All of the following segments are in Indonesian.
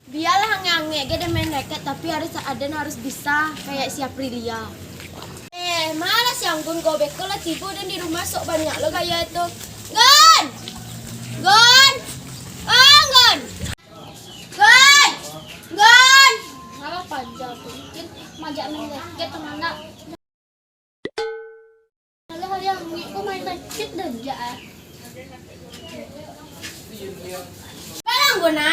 Biarlah ngange gede main raket, tapi harus bisa kayak si Aprilia. Malas yang Gun gobek kalau tiba dan di rumah sok banyak lo gaya itu. Gun! Gun! Gun! Gun! Gun! Apa panjang mungkin majak main raket teman-teman. Hal yang kok main raket dan ya. Parang guna.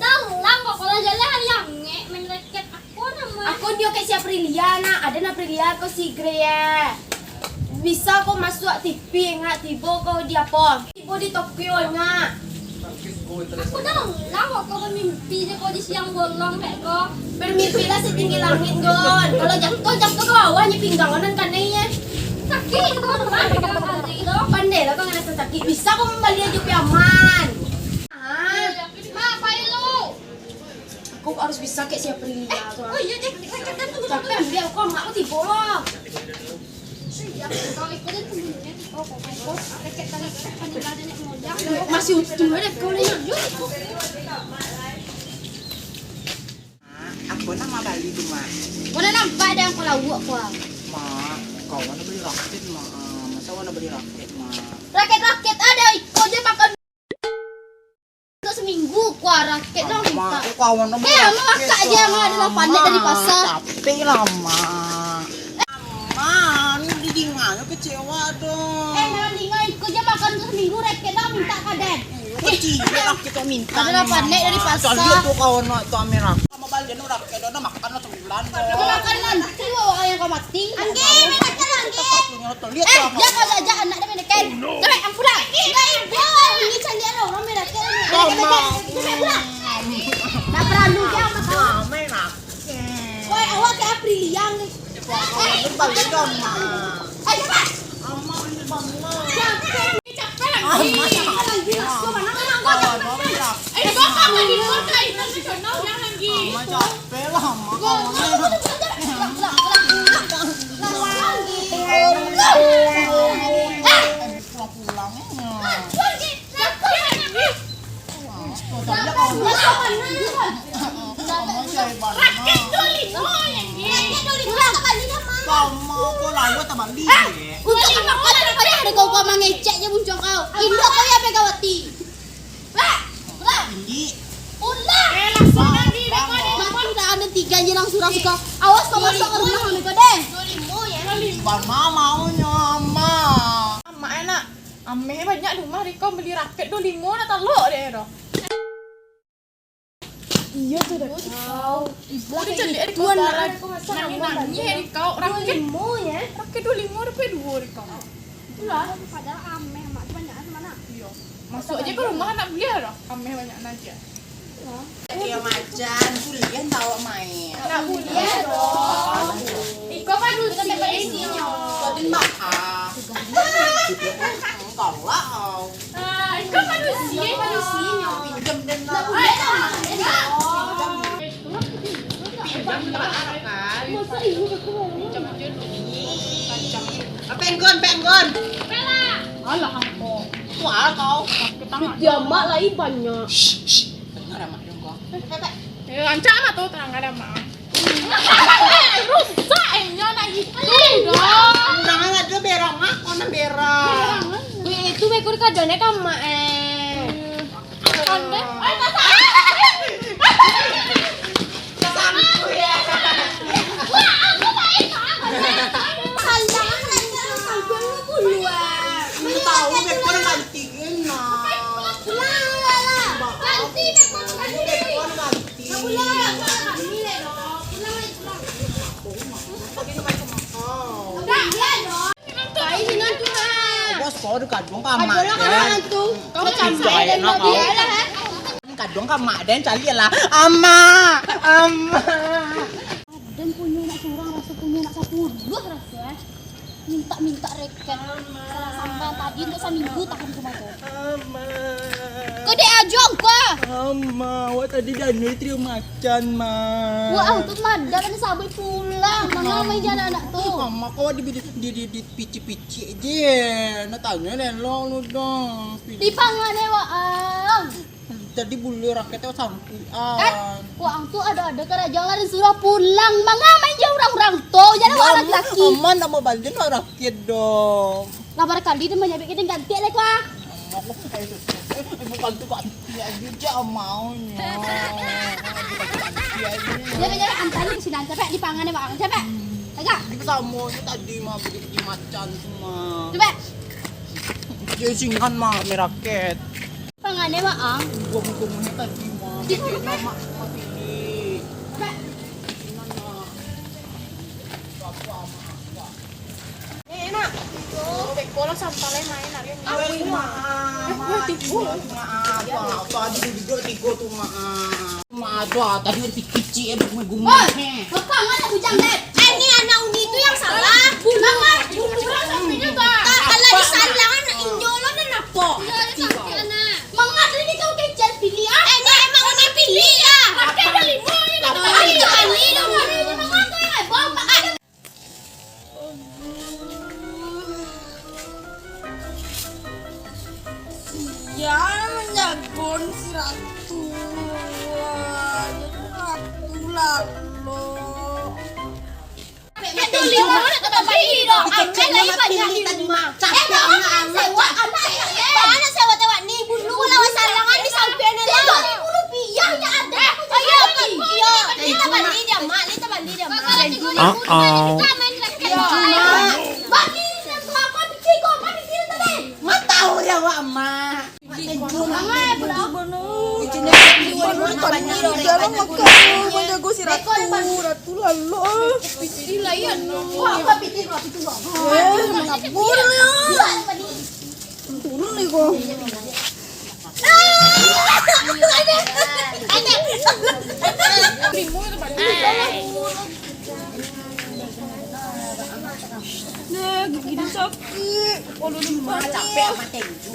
Lang kok kalau jalan hari yang main raket aku namanya. Aku dia kayak si Aprilia ada Aprilia kok si Grea. Bisa kok masuk TV nggak tiba kau di apa? Tiba di Tokyo nggak? Aku lang kok kau bermimpi deh kau di siang bolong kayak kau. Bermimpilah setinggi langit Gon. Kalau jatuh ke bawahnya pinggangan kan ya. Sakit kau tuh pandai lah kau ngerasa sakit. Bisa kau kembali aja ke aman. Aku harus bisa kayak siapa Aprilia. Oh iya deh, tapi ambil aku mak aku tiba lah. Kalau ikutin temennya, masih utuh deh kau lihat. Aku nama Bali tu mak. Mana nampak ada yang kalau buat kau? Mak, kau mana beli raket mak? Masa mana beli raket mak? Raket ada ikut dia makan. Seminggu kuah raket dong minta. Kau mana beli raket? Masak aja nggak ada pandai dari pasar. Capek lah mak. Ini didingannya kecewa dong. Jangan dingan ikut dia makan seminggu raket dong minta kaden. Kecil lah kita minta. Ada pandai dari pasar. Soalnya tuh kau nak tu ambil raket. Kamu balik nu raket dah makan lah sebulan. Makan nanti bawa ayam kau mati. Angge, makan angge. Dia kau ajak anak dia menekan. Tapi ang pulang. Ini candi orang menekan. Nak perlu dia makan. Main raket. Woi, awak ke Aprilia ni. Balik dong mak. Ayo cepat. Amma ini bangun. Capek lagi. Amma lagi. Kau mana kau capek. bapak lagi pakai nanti kenal yang lagi. Amma capek lah mak. Kau mengeceknya muncul kau. Indo kau ya Megawati. Makan udah ada 3 aja langsung suka. Awas kau masuk ke rumah kami kau deh. Mama maunya amma. Amma enak. Ame banyak rumah Riko beli raket 25 nak teluk deh doh. Iya tuh dah. Ibu dia celik Riko barang. Nangis Riko raket ya. raket 25 rupiah 2 Riko. Itulah padahal ame mak banyak mana? Iya. Masuk aja ke rumah nak beli doh. Ame banyak aja. Dia macan kuliah tahu main. Nak kuliah dong. Riko kan dulu sini. Jadi makan. Kau lah kau. Riko kan dulu sini. Pinjam dan Penggon. Alah hampo. Wah kau. Dia mak lagi banyak. Dengar mak dong kau. Rancak mah tuh terang ada mah. Rusak enyo nak itu dong. Jangan ada berang mak, kau berang. Wih itu bekor kadone kan mak Kan deh. Tahu bekor gantiin nak. Bos kau dekat dong kamak. Kau sampai dan mau dia lah. Kadang kan mak dan cari lah amma. Dan punya nak curang rasa punya nak sapuluh rasa. Minta raket. Sampai tadi untuk seminggu tahan rumah tu. Kau dek jong ka. Ma, wah tadi dah nutri macan ma. Wah, untuk madam kan sabi pulang. Mga may dyan anak to. Mama kau di pici-pici aja. Natanya lelong lu dong. Di pangane waang. Tadi bulu raketnya Kan, sampuan. waang tuh ada kerajaan lain suruh pulang. Mga may dyan orang-orang to. Jadi walang laki. Aman nama balikin rakyat dong. Labar kali dia menyabikin ganti lagi wah. Aku bukan tuh ganti aja maunya. Jadi antara di sini capek di pangane waang capek. Agak. Di kamu tadi mah beli macan semua. Coba. Jadi singkan mah meraket. Pangane waang. Gua tadi mah. Di Jadi mana? mama pilih. Coba. Enak. Bek bola sampalnya main hari ini. Aku maaf. Apa dulu tiga tuh maaf. Maaf tadi udah pici gumah. Pangan aku jangan. Ini anak Uni itu yang salah. Mama, bulan sampainya tak. Kalau disalah anak injolo dan apa? Mama ini kau kejar pilih ah. Ini emang Uni pilih ya. Pakai dari mana? Kali dong. Mama tuh yang bawa. Ya menjagon si ratu. Jadi ratu lalu. Itu lima mana tetap balik dong. Ambil lagi banyak tadi mah. Sewa anak sewa tewa nih bulu lawan salangan di samping ada. Rupiah ya ada. Ayo iya. Kita balik dia mak, kita balik dia mak. Bagi aku apa bikin kok apa bikin tadi? Ma tahu ya wa ma. Mangai belum. Dalam makan menjago si ratu. Ratu lalu. Istilah ya. Wah, apa bikin kok bikin kok. Mengabur ya. Turun nih kok. Nih, gini sakit. Kalau Capek sama tenju.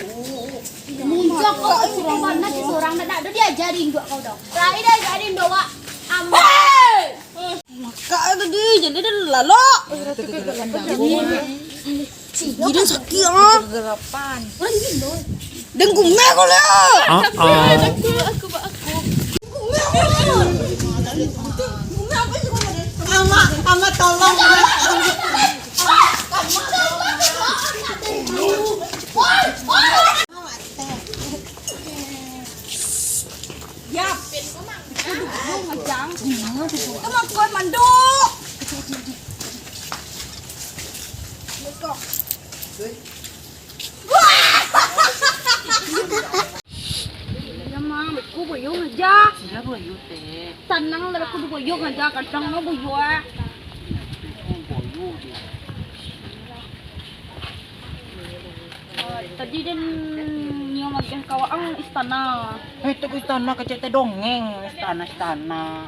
Munjak kok suruh mana sih seorang nak ada diajarin gua kau dong. Rai dah ajarin doa. Kak tadi jadi dia lalu. Jadi sakit ah. Gerapan. Dan gumeh kau lihat. Ama tolong. Kamu kau manduk. Ya mah, aku boyong aja. Sudah boyu teh. Tenang lah aku boyong aja, kadang mau boyong. Tadi dan nyium lagi kawang istana. Itu istana kecil teh dongeng, istana.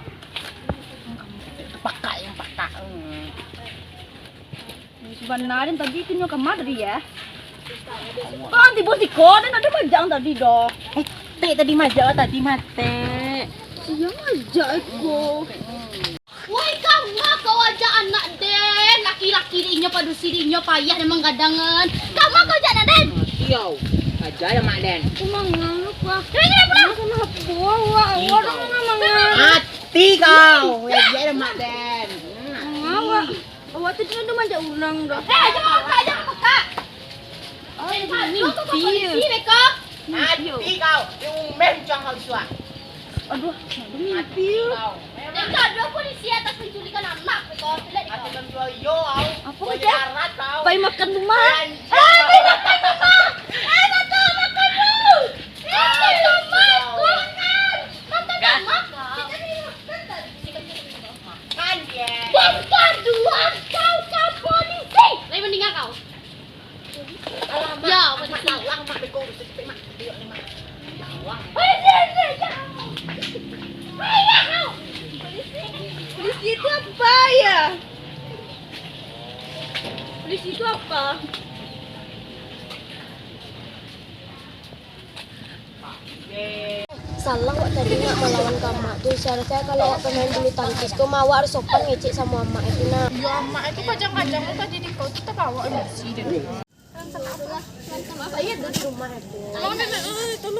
Pakai yang pakai. Sebenarnya tadi itu nyium kamar ya. Kan tiba si koden ada majang tadi dong. Teh tadi majak tadi mate. Iya majak aku. Woi kamu kau aja anak den, laki-laki diinyo padu sirinya payah memang gadangan. Kamu kau aja anak den. Yo, aja ya mak den. Kumang ngaluk wah. Kira pulang. Sama bawa, orang namanya. Mati kau. Ya dia mak den. Ngawa. Awak tu jangan manja ulang dah. Aja peka. Oh, mimpi. Mereka. Mati kau. Diumben jangan kau suah. Aduh, mimpi. Mereka ada polisi atas penculikan anak. Mereka tidak di kau. Apa aja? Bayi makan rumah. Bayi makan rumah. Makan dulu. Makan rumah. Makan rumah. Kan dia. Bukan dua kau polisi. Lagi mendingan kau. Ya, polisi. Lang mak beko cepet mak. Dia ni mak. Polisi itu apa ya? Polisi itu apa? Salah kok tadi nggak melawan kamak tuh. Seharusnya kalau pemain bulu tangkis kau mau harus sopan ngecek sama emak itu nak. Ya emak itu kadang-kadang muka jadi kau tetap bawa emosi deh. Iya di rumah itu. Tolong nenek, tolong.